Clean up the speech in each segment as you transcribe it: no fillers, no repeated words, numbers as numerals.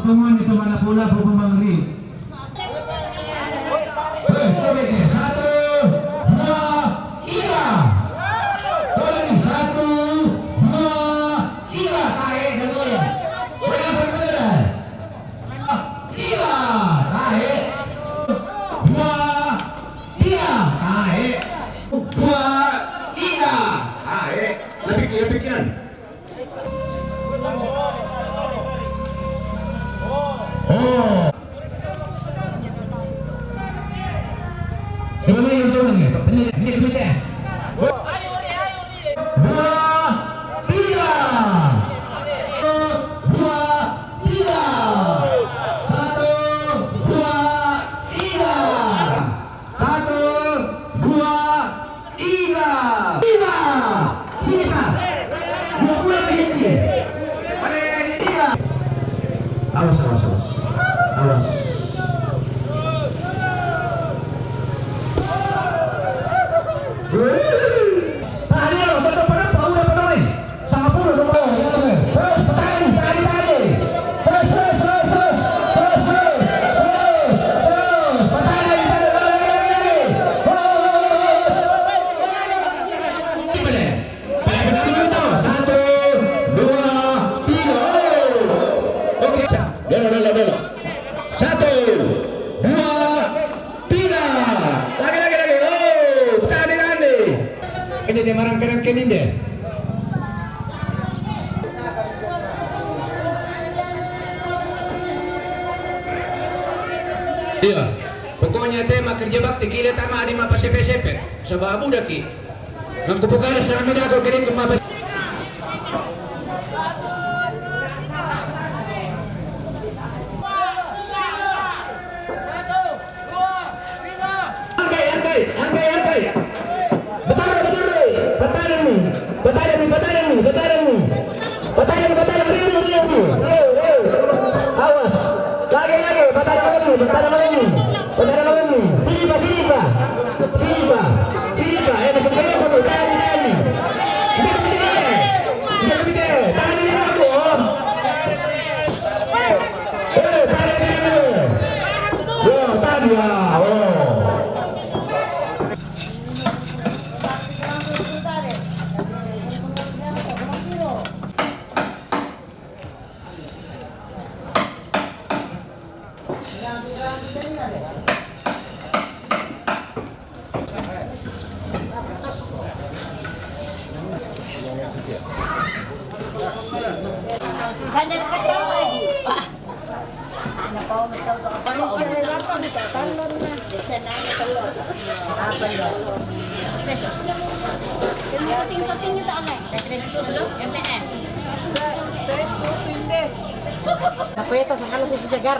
Pertemuan itu mana pula Bu Mangriu. Satu, dua, tiga. Tolong satu, dua, tiga. Tarik dan goyang. Benar. Tiga, tarik. Dua, tiga, tarik. Dua, tiga, tarik. Lebih kanan. Oh. Coba main untungan ya, ini kemudian. Dua, tiga. Dua, tiga. Satu, dua, tiga. Satu, dua, tiga. Tiga. Sini Pak. Dua puluh ke sini. Tiga. Awas. Awas. Satu, dua, tiga. Lagi. Oh, cari. Ini dia marang kanan deh. Iya. Pokoknya tema kerja bakti kita tama di mapa sepe. Sebab budak ki. Nang kupukara sa amin ako kiring kumapa. Angkai. Betar. Awas. Lagi. Betar lagi. Sini Pak. Masuk ke satu. Tani. Tangan ini aku. Tarik ini. Tadi lah. Setting kita aneh. Apa itu sekali susu segar?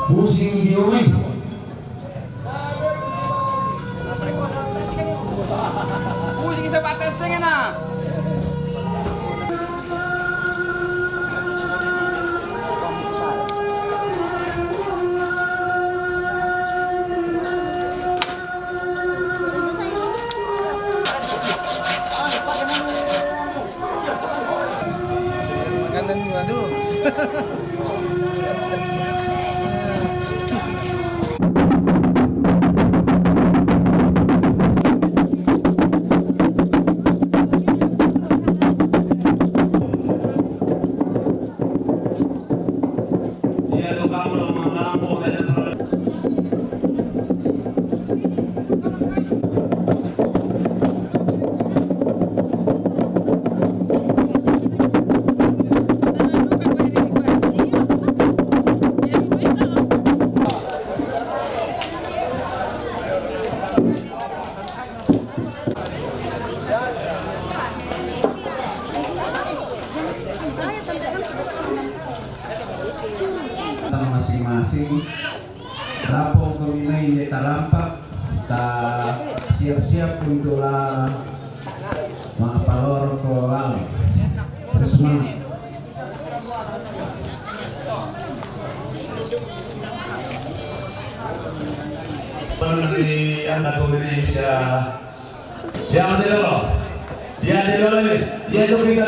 Pusing dia weh. Pusing sa patasing na. dan waduh. Masing-masing rapong keminai ini talampak tak siap-siap untuk mengapalor ke alam bersemangat. Menteri Anak Indonesia yang di dulu, dia itu kita